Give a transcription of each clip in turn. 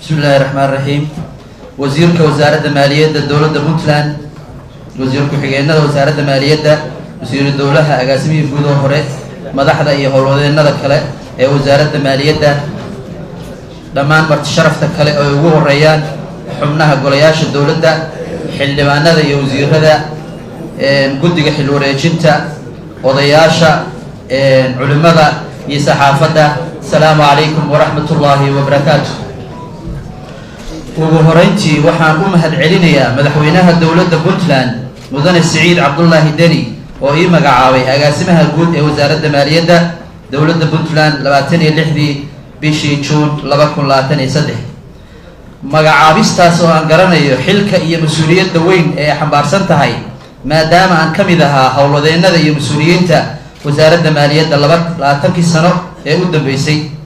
بسم الله الرحمن الرحيم. وزيرك وزارة المالية الدولة بنتلاند، وزيرك حجينا وزارة المالية، وزير الدولة أقاسمي بودو هره مدحدا إيه هولودين نذكره وزارة المالية لما مرت شرف تكله وجوه الريان حمناها قلياش الدولة حلوانا ذا وزير هذا جدك حلورة جنتا وضياشة علماء يسحافة. السلام عليكم ورحمة الله وبركاته. وهرنتي وحان أمهد علينا مدحوينها الدولة بنتلاند مدن السعيد عبد الله دني وإيه مقعاوي أقاسمها الجود وزارة المالية دولة بنتلاند لباتني اللحدي بشي جون لبكون لاتني سده مقعابيستاس وان قرانيو حلك إيه مسؤولية دوين إيه حنبار سنتهاي ما دام أن كمدها هولودين ذا إيه مسؤوليين وزارة المالية لبك لاتنكي السنة إيه قدام بيسي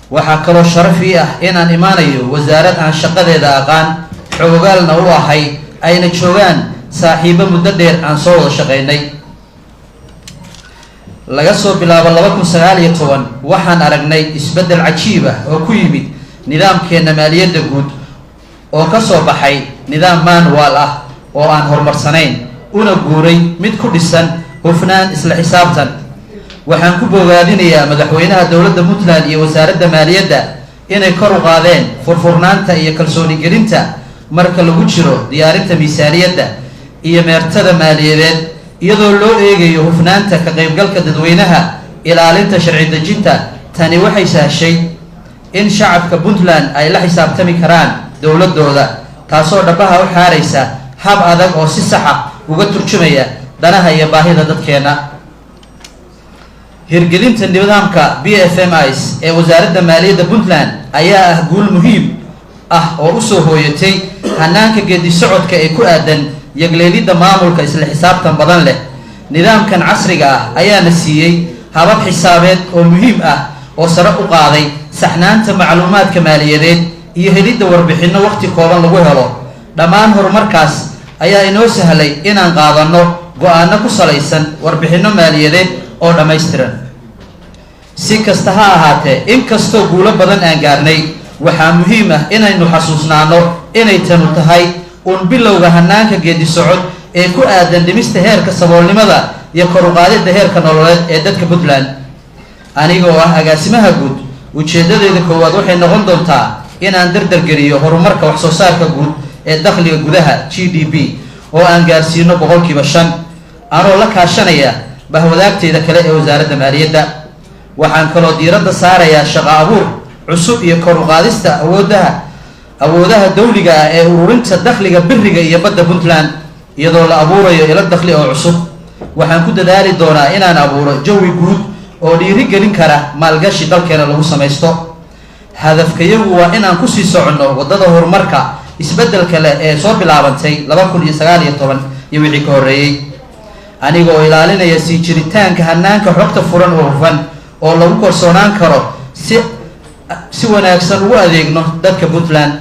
waxaa kaloo sharafi ah inaan imaanayo wasaarad aan shaqadeeda aqaan xogaalna u ahay ayna joogaan saaxiibo muddo dheer aan soo wada shaqaynay laga soo bilaabo 2019 waxaan aragnay isbedel cajiib ah oo ku yimid nidaamkeena maaliyadda guud oo ka soo baxay nidaam manual ah oo aan horumarsanayn una guuray mid ku dhisan hufnaan isla xisaabtan. waxaan ku bogaadinayaa madaxweynaha dowladda Puntland iyo wasaaradda maaliyadda inay kor u qaadeen furfurnaanta iyo kalsooni gelinta marka lagu jiro diyaarinta miisaaniyadda iyo meertada maaliyadeed iyadoo loo eegayo hufnaanta ka qaybgalka dadweynaha ilaalinta sharci dejinta. tani waxay sahashay in shacabka Puntland ay la xisaabtami karaan dowladooda taasoo dhabaha u xaaraysa hab adag oo si sax ah uga turjumaya danaha iyo baahida dadkeena. hirgelinta nidaamka BFMIs ee wasaaradda maaliyadda Puntland ayaa ah guul muhiim ah oo u soo hooyatay hanaanka geedi socodka ee ku aadan yagleelidda maamulka isla xisaabtan badan leh. nidaamkan casriga ah ayaana siiyey habab xisaabeed oo muhiim ah oo sare u qaaday saxnaanta macluumaadka maaliyadeed iyo helidda warbixinno waqti kooban lagu helo. dhammaan horumarkaas ayaa inoo sahlay inaan qaadano go'aano ku salaysan warbixinno maaliyadeed oo dhammaystiran. si kasta ha ahaatee inkastoo guulo badan aan gaarnay waxaa muhiim ah inaynu xasuusnaano inay tanu tahay uun bilowga hanaanka geedi socod ee ku aadan dhimista heerka saboolnimada iyo kor u qaadidda heerka nololeed ee dadka Puntland. aniga oo ah agaasimaha guud ujeedadeeda koowaad waxay noqon doontaa inaan dardargeliyo horumarka wax soo saarka guud ee dakhliga gudaha GDP oo aan gaarsiino 5% anoo la kaashanaya bahwadaagteeda kale ee wasaaradda maaliyadda. waxaan kaloo diiradda saarayaa shaqo abuur cusub iyo kor u qaadista awoodaha dawliga ah ee ururinta dakhliga biriga iyo badda Puntland iyadoo la abuurayo ilo dakhli oo cusub. waxaan ku dadaali doonaa inaan abuuro jawi guud oo dhiirigelin kara maalgashi dalkeena lagu samaysto. hadafkayagu waa inaan ku sii soconno wadada horumarka isbedelka leh ee soo bilaabantay 2019 iyo wixii ka horeeyay aniga oo ilaalinaya sii jiritaanka hanaanka xogta furan oo hufan oo lagu korsoonaan karo si wanaagsan ugu adeegno dadka Puntland.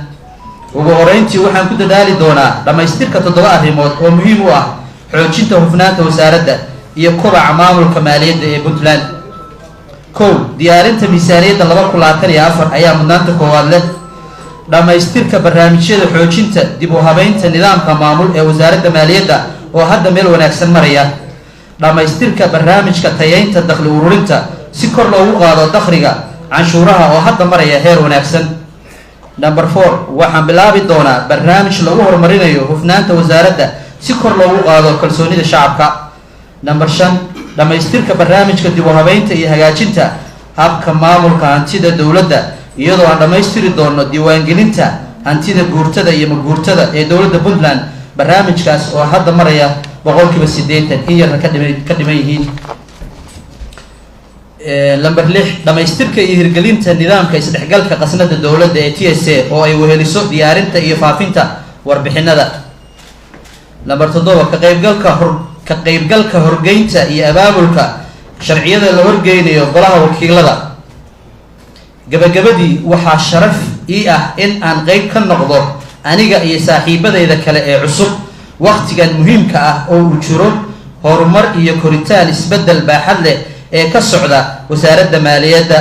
ugu horeyntii waxaan ku dadaali doonaa dhamaystirka 7 arrimood oo muhiim u ah xoojinta hufnaanta wasaaradda iyo kobaca maamulka maaliyadda ee Puntland. diyaarinta miisaaniyadda 2024 ayaa mudnaanta koowaad leh. dhamaystirka barnaamijyada xoojinta dib u habeynta nidaamka maamul ee wasaaradda maaliyadda oo hadda meel wanaagsan maraya. dhamaystirka barnaamijka tayeynta dakhli ururinta si kor loogu qaado dakhliga canshuuraha oo hadda maraya heer wanaagsan. number 4 waxaan bilaabi doonaa barnaamij lagu horumarinayo hufnaanta wasaaradda si kor loogu qaado kalsoonida shacabka. number 5 dhamaystirka barnaamijka dib u habeynta iyo hagaajinta habka maamulka hantida dowladda iyadoo aan dhamaystiri doono diiwaangelinta hantida guurtada iyo maguurtada ee dowladda Puntland. barnaamijkaas oo hadda maraya 80% in yar ka dhiman yihiin. number 6 dhamaystirka iyo hirgelinta nidaamka isdhexgalka qasnada dowladda ee TSA oo ay weheliso diyaarinta iyo faafinta warbixinada. number 7 ka qaybgalka horgeynta iyo abaabulka sharciyada la horgeynayo golaha wakiilada. gabagabadii waxaa sharaf ii ah in aan qayb ka noqdo aniga iyo saaxiibadeyda kale ee cusub waqtigan muhiimka ah oo uu jiro horumar iyo koritaan isbedel baaxad leh ee ka socda wasaaradda maaliyadda.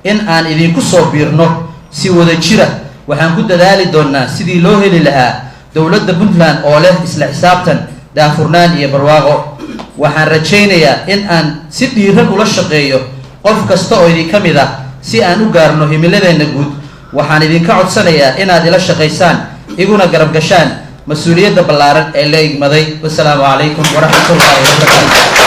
in aan idinku soo biirno si wada jira waxaan ku dadaali doonaa sidii loo heli lahaa dowladda puntland oo leh isla xisaabtan daafurnaan iyo barwaaqo waxaan rajaynayaa in aan si dhiiran ula shaqeeyo qof kasta oo idin ka mid ah si aan u gaarno himiladeenna guud waxaan idinka codsanayaa inaad ila shaqaysaan iguna garab gashaan mas-uuliyadda ballaaran ee la igmaday. Wassalaamu calaykum waraxmatullaahi wabarakaatu.